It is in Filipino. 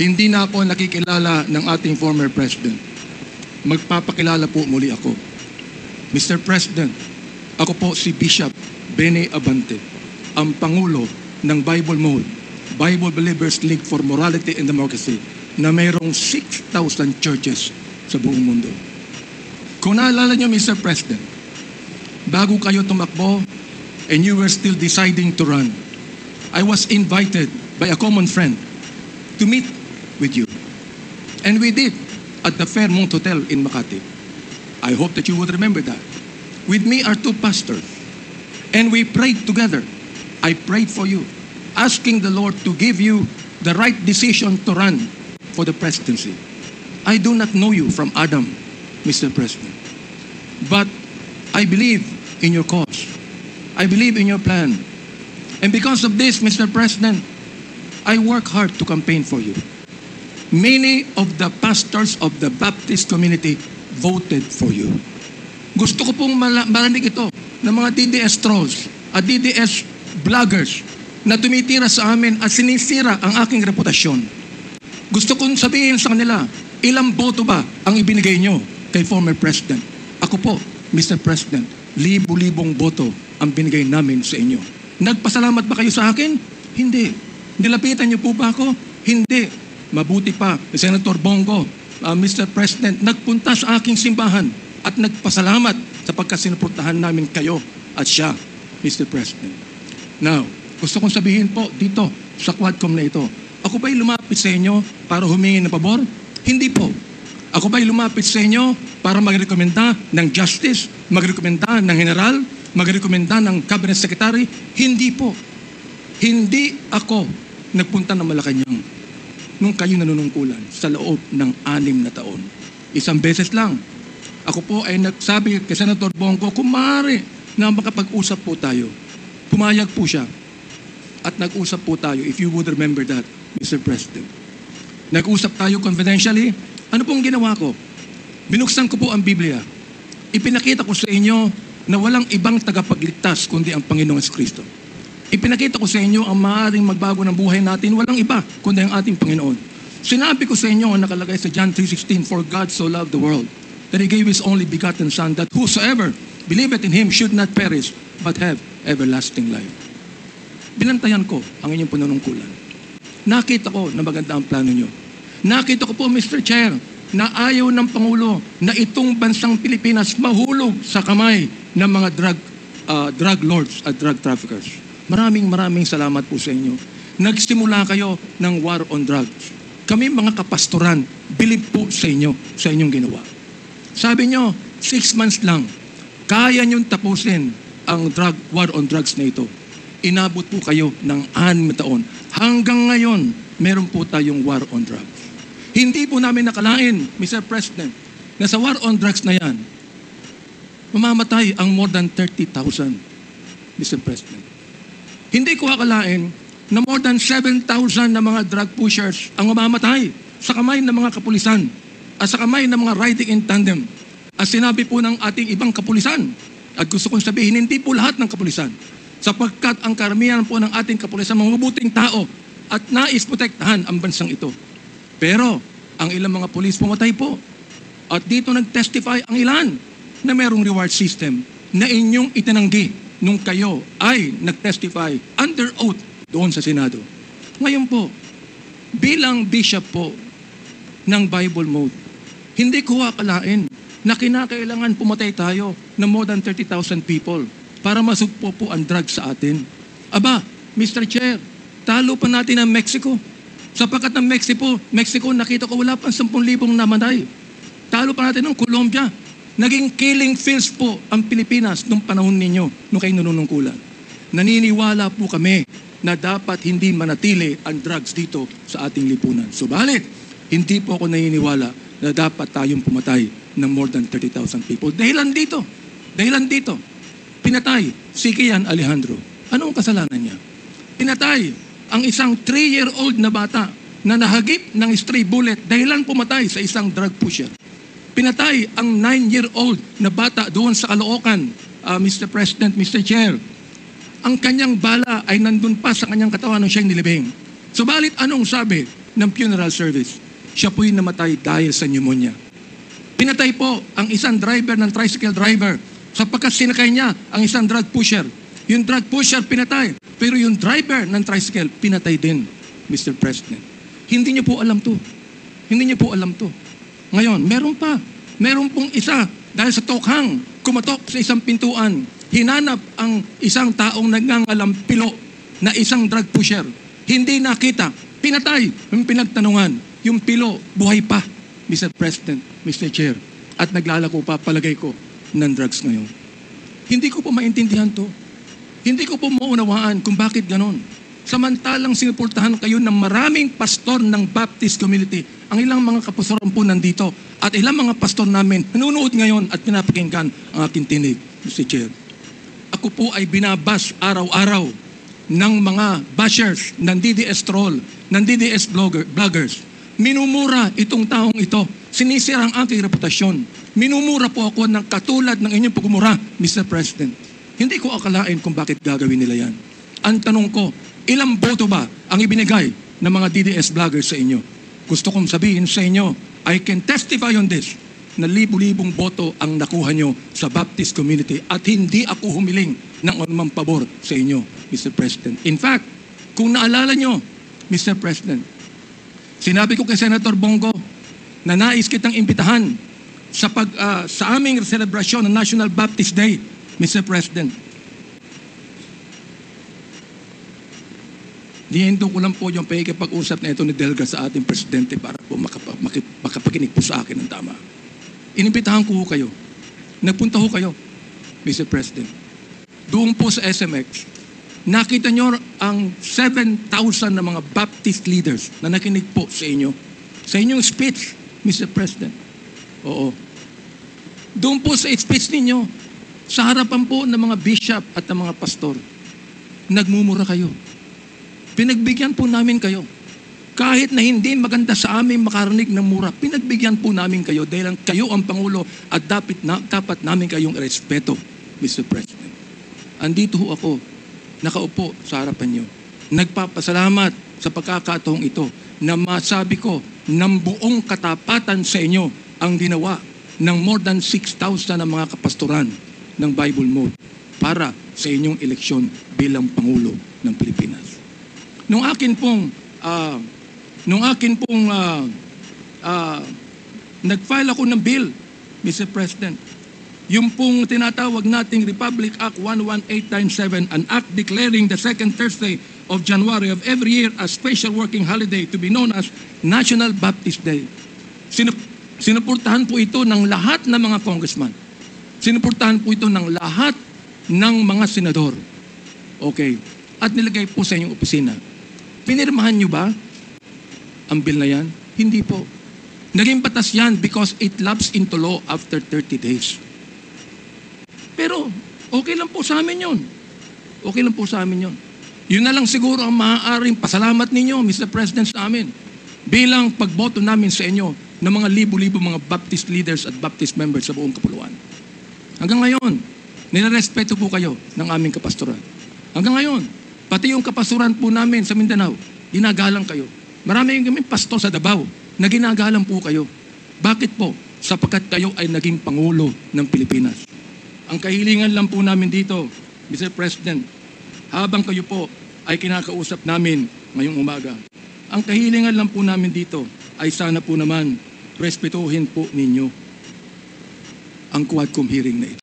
Hindi na ako nakikilala ng ating former president. Magpapakilala po muli ako. Mr. President, ako po si Bishop Benny Abante, ang Pangulo ng Bible Mode, Bible Believers League for Morality and Democracy, na mayroong 6,000 churches sa buong mundo. Kung naalala niyo, Mr. President, bago kayo tumakbo and you were still deciding to run, I was invited by a common friend to meet with you. And we did at the Fairmont Hotel in Makati. I hope that you would remember that. With me are two pastors. And we prayed together. I prayed for you, asking the Lord to give you the right decision to run for the presidency. I do not know you from Adam, Mr. President. But I believe in your cause. I believe in your plan. And because of this, Mr. President, I work hard to campaign for you. Many of the pastors of the Baptist community voted for you. Gusto ko pong marinig ito ng mga DDS trolls at DDS vloggers na tumitira sa amin at sinisira ang aking reputasyon. Gusto kong sabihin sa kanila, ilang boto ba ang ibinigay nyo kay former President? Ako po, Mr. President, libo-libong boto ang binigay namin sa inyo. Nagpasalamat ba kayo sa akin? Hindi. Nilapitan niyo po ba ako? Hindi. Mabuti pa, Senator Bongo, Mr. President, nagpunta sa aking simbahan at nagpasalamat sapagkat sinuportahan namin kayo at siya, Mr. President. Now, gusto kong sabihin po dito sa Quadcom na ito, ako ba'y lumapit sa inyo para humingi ng pabor? Hindi po. Ako ba'y lumapit sa inyo para magrekomenda ng justice, magrekomenda ng general, magrekomenda ng cabinet secretary? Hindi po. Hindi ako nagpunta ng Malacanang nung kayo nanunungkulan sa loob ng 6 na taon. Isang beses lang. Ako po ay nagsabi kay Senator Bongo, kung maaari na makapag-usap po tayo. Pumayag po siya. At nag-usap po tayo, if you would remember that, Mr. President. Nag-usap tayo confidentially. Ano pong ginawa ko? Binuksan ko po ang Biblia. Ipinakita ko sa inyo na walang ibang tagapagligtas kundi ang Panginoong Kristo. Ipinakita ko sa inyo ang maaaring magbago ng buhay natin, walang iba kundi ang ating Panginoon. Sinabi ko sa inyo ang nakalagay sa John 3:16, for God so loved the world that He gave His only begotten Son, that whosoever believeth in Him should not perish but have everlasting life. Binantayan ko ang inyong panunungkulan. Nakita ko na maganda ang plano nyo. Nakita ko po, Mr. Chair, na ayaw ng Pangulo na itong bansang Pilipinas mahulog sa kamay ng mga drug lords at drug traffickers. Maraming salamat po sa inyo. Nagsimula kayo ng war on drugs. Kami mga kapastoran, believe po sa inyo, sa inyong ginawa. Sabi nyo, 6 months lang, kaya nyong tapusin ang war on drugs na ito. Inabot po kayo ng 6 na taon. Hanggang ngayon, meron po tayong war on drugs. Hindi po namin nakalain, Mr. President, na sa war on drugs na yan, mamamatay ang more than 30,000, Mr. President. Hindi ko akalain na more than 7,000 na mga drug pushers ang mamamatay sa kamay ng mga kapulisan at sa kamay ng mga riding in tandem. At sinabi po ng ating ibang kapulisan, at gusto kong sabihin, hindi po lahat ng kapulisan, sapagkat ang karamihan po ng ating kapulisan, mga mabuting tao, at nais protektahan ang bansang ito. Pero, ang ilang mga pulis pumatay po. At dito nag-testify ang ilan na merong reward system na inyong itinanggi nung kayo ay nag-testify under oath doon sa Senado. Ngayon po, bilang bishop po ng Bible Mode, hindi ko akalain na kinakailangan pumatay tayo ng more than 30,000 people para masugpo po ang drugs sa atin. Aba, Mr. Chair, talo pa natin ang Mexico. Sapagkat ng Mexico, nakita ko wala pang 10,000 namatay. Talo pa natin ng Colombia. Naging killing fields po ang Pilipinas nung panahon ninyo, nung kayo nanunungkulan. Naniniwala po kami na dapat hindi manatili ang drugs dito sa ating lipunan. Subalit, hindi po ako naniniwala na dapat tayong pumatay ng more than 30,000 people. Dahilan dito, pinatay si Kian Alejandro. Ano ang kasalanan niya? Pinatay ang isang 3-year-old na bata na nahagip ng stray bullet dahilan pumatay sa isang drug pusher. Pinatay ang 9-year-old na bata doon sa Caloocan, Mr. President, Mr. Chair. Ang kanyang bala ay nandun pa sa kanyang katawan nung siyang nilibing. Subalit anong sabi ng funeral service. Siya po'y namatay dahil sa pneumonia. Pinatay po ang isang driver ng tricycle driver sapagkat sinakay niya ang isang drug pusher. Yung drug pusher pinatay, pero yung driver ng tricycle pinatay din, Mr. President. Hindi niyo po alam to. Hindi niyo po alam to. Ngayon, meron pa. Meron pong isa dahil sa tokhang kumatok sa isang pintuan, hinanap ang isang taong nangangalampilo na isang drug pusher. Hindi nakita. Pinatay. Yung pinagtanungan, yung pilo, buhay pa, Mr. President, Mr. Chair. At naglalako pa, palagay ko, ng drugs ngayon. Hindi ko po maintindihan to. Hindi ko po maunawaan kung bakit ganon. Samantalang sinuportahan kayo ng maraming pastor ng Baptist community. Ang ilang mga kapastoran po nandito at ilang mga pastor namin nanonood ngayon at pinapakinggan ang aking tinig, Mr. Chair. Ako po ay binabas araw-araw ng mga bashers ng DDS troll, ng DDS bloggers. Minumura itong taong ito. Sinisira ang aking reputasyon. Minumura po ako ng katulad ng inyong pagmumura, Mr. President. Hindi ko akalain kung bakit gagawin nila yan. Ang tanong ko, ilang boto ba ang ibinigay ng mga DDS vloggers sa inyo? Gusto kong sabihin sa inyo, I can testify on this, na libu-libong boto ang nakuha nyo sa Baptist community at hindi ako humiling ng anumang pabor sa inyo, Mr. President. In fact, kung naalala nyo, Mr. President, sinabi ko kay Senator Bongo na nais kitang imbitahan sa aming selebrasyon ng National Baptist Day, Mr. President. Nihinto ko lang po yung pakikipag-usap na ito ni Delga sa ating presidente para po makapakinig po sa akin ng tama. Inimbitahan ko kayo. Nagpunta ho kayo, Mr. President. Doon po sa SMX, nakita nyo ang 7,000 na mga Baptist leaders na nakinig po sa inyo. Sa inyong speech, Mr. President. Oo. Doon po sa speech ninyo, sa harapan po ng mga bishop at ng mga pastor, nagmumura kayo. Pinagbigyan po namin kayo. Kahit na hindi maganda sa amin makarinig ng mura, pinagbigyan po namin kayo dahil kayo ang Pangulo at dapat namin kayong respeto, Mr. President. Andito ho ako, nakaupo sa harapan nyo. Nagpapasalamat sa pagkakataong ito na masabi ko ng buong katapatan sa inyo ang ginawa ng more than 6,000 na mga kapastoran ng Bible Mode para sa inyong eleksyon bilang Pangulo ng Pilipinas. Nung akin pong nag-file ako ng bill, Mr. President, yung pong tinatawag nating Republic Act 11897, an act declaring the second Thursday of January of every year as special working holiday to be known as National Baptist Day. Sinuportahan po ito ng lahat ng mga congressman. Sinuportahan po ito ng lahat ng mga senador. Okay. At nilagay po sa inyong opisina. Pinirmahan nyo ba ang bill na yan? Hindi po. Naging batas yan because it lapsed into law after 30 days. Pero okay lang po sa amin yun. Okay lang po sa amin yun. Yun na lang siguro ang maaaring pasalamat ninyo, Mr. President, sa amin. Bilang pagboto namin sa inyo ng mga libo-libo mga Baptist leaders at Baptist members sa buong kapuluan. Hanggang ngayon, nilarespeto po kayo ng aming kapastoran. Hanggang ngayon, pati yung kapastoran po namin sa Mindanao, ginagalang kayo. Marami yung kami pastor sa Davao na ginagalang po kayo. Bakit po? Sapagkat kayo ay naging Pangulo ng Pilipinas. Ang kahilingan lang po namin dito, Mr. President, habang kayo po ay kinakausap namin ngayong umaga, ang kahilingan lang po namin dito ay sana po naman respetuhin po ninyo ang Quadcom hearing na ito.